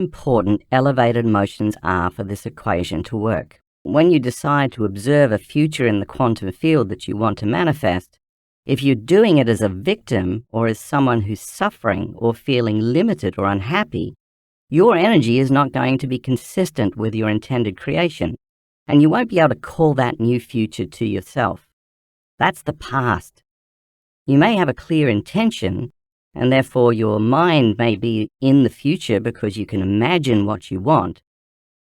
important elevated emotions are for this equation to work. When you decide to observe a future in the quantum field that you want to manifest, if you're doing it as a victim or as someone who's suffering or feeling limited or unhappy, your energy is not going to be consistent with your intended creation, and you won't be able to call that new future to yourself. That's the past. You may have a clear intention, and therefore your mind may be in the future because you can imagine what you want.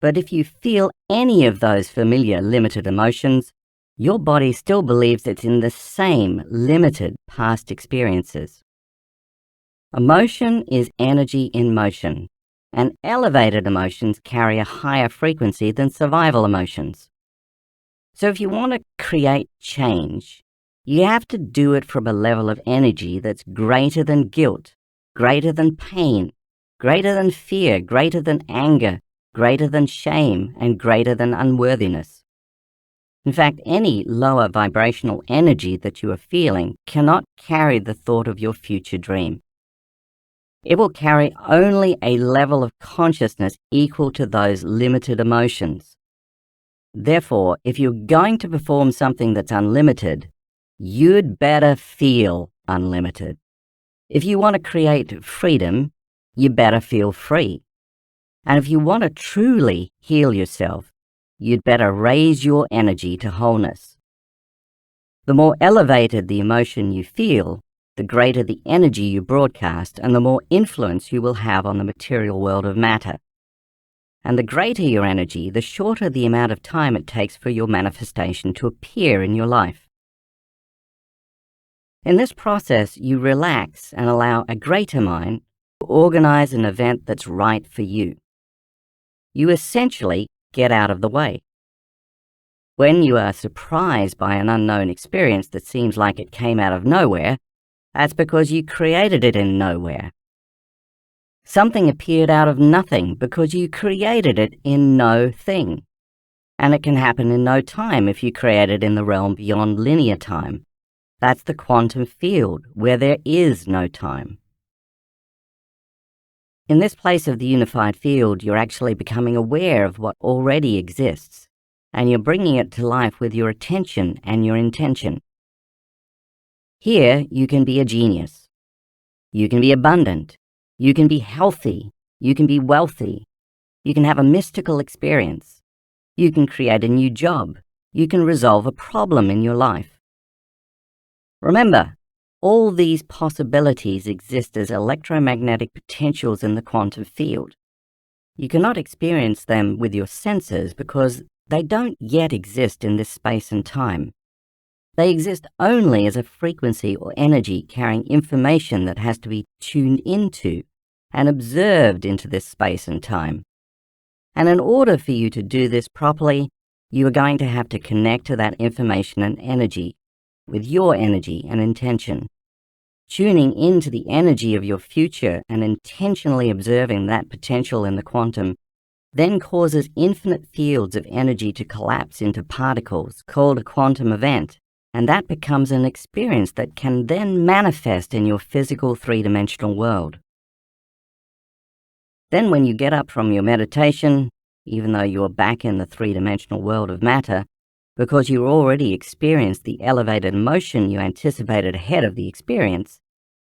But if you feel any of those familiar limited emotions, your body still believes it's in the same limited past experiences. Emotion is energy in motion, and elevated emotions carry a higher frequency than survival emotions. So if you want to create change, you have to do it from a level of energy that's greater than guilt, greater than pain, greater than fear, greater than anger, greater than shame, and greater than unworthiness. In fact, any lower vibrational energy that you are feeling cannot carry the thought of your future dream. It will carry only a level of consciousness equal to those limited emotions. Therefore, if you're going to perform something that's unlimited, you'd better feel unlimited. If you want to create freedom, you better feel free. And if you want to truly heal yourself, you'd better raise your energy to wholeness. The more elevated the emotion you feel, the greater the energy you broadcast and the more influence you will have on the material world of matter. And the greater your energy, the shorter the amount of time it takes for your manifestation to appear in your life. In this process, you relax and allow a greater mind to organize an event that's right for you. You essentially get out of the way. When you are surprised by an unknown experience that seems like it came out of nowhere, that's because you created it in nowhere. Something appeared out of nothing because you created it in no thing. And it can happen in no time if you create it in the realm beyond linear time. That's the quantum field, where there is no time. In this place of the unified field, you're actually becoming aware of what already exists, and you're bringing it to life with your attention and your intention. Here, you can be a genius. You can be abundant. You can be healthy. You can be wealthy. You can have a mystical experience. You can create a new job. You can resolve a problem in your life. Remember, all these possibilities exist as electromagnetic potentials in the quantum field. You cannot experience them with your senses because they don't yet exist in this space and time. They exist only as a frequency or energy carrying information that has to be tuned into and observed into this space and time. And in order for you to do this properly, you are going to have to connect to that information and energy with your energy and intention. Tuning into the energy of your future and intentionally observing that potential in the quantum then causes infinite fields of energy to collapse into particles called a quantum event, and that becomes an experience that can then manifest in your physical three-dimensional world. Then when you get up from your meditation, even though you're back in the three-dimensional world of matter, because you already experienced the elevated emotion you anticipated ahead of the experience,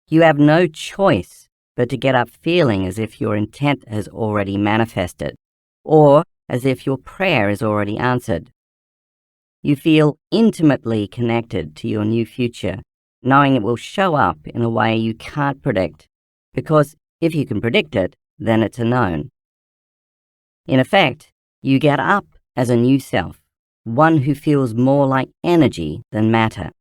you have no choice but to get up feeling as if your intent has already manifested, or as if your prayer is already answered. You feel intimately connected to your new future, knowing it will show up in a way you can't predict, because if you can predict it, then it's a known. In effect, you get up as a new self, one who feels more like energy than matter.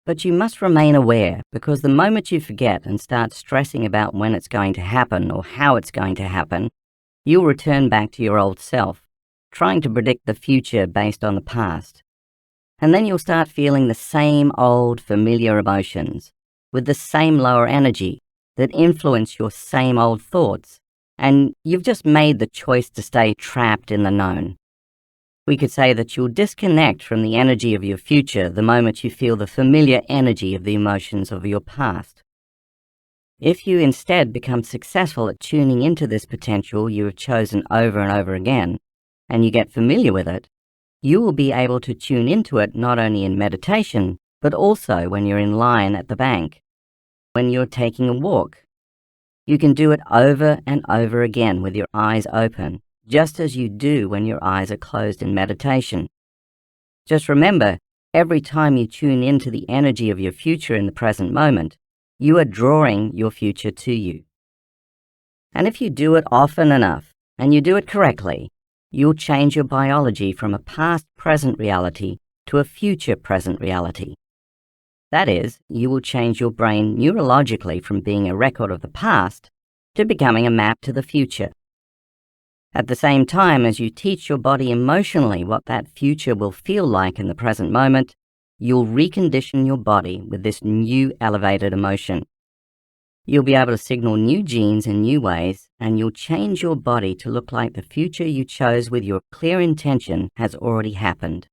But you must remain aware, because the moment you forget and start stressing about when it's going to happen or how it's going to happen, you'll return back to your old self, trying to predict the future based on the past. And then you'll start feeling the same old familiar emotions, with the same lower energy that influence your same old thoughts, and you've just made the choice to stay trapped in the known. We could say that you'll disconnect from the energy of your future the moment you feel the familiar energy of the emotions of your past. If you instead become successful at tuning into this potential you have chosen over and over again, and you get familiar with it, you will be able to tune into it not only in meditation, but also when you're in line at the bank, when you're taking a walk. You can do it over and over again with your eyes open, just as you do when your eyes are closed in meditation. Just remember, every time you tune into the energy of your future in the present moment, you are drawing your future to you. And if you do it often enough, and you do it correctly, you'll change your biology from a past-present reality to a future-present reality. That is, you will change your brain neurologically from being a record of the past to becoming a map to the future. At the same time as you teach your body emotionally what that future will feel like in the present moment, you'll recondition your body with this new elevated emotion. You'll be able to signal new genes in new ways, and you'll change your body to look like the future you chose with your clear intention has already happened.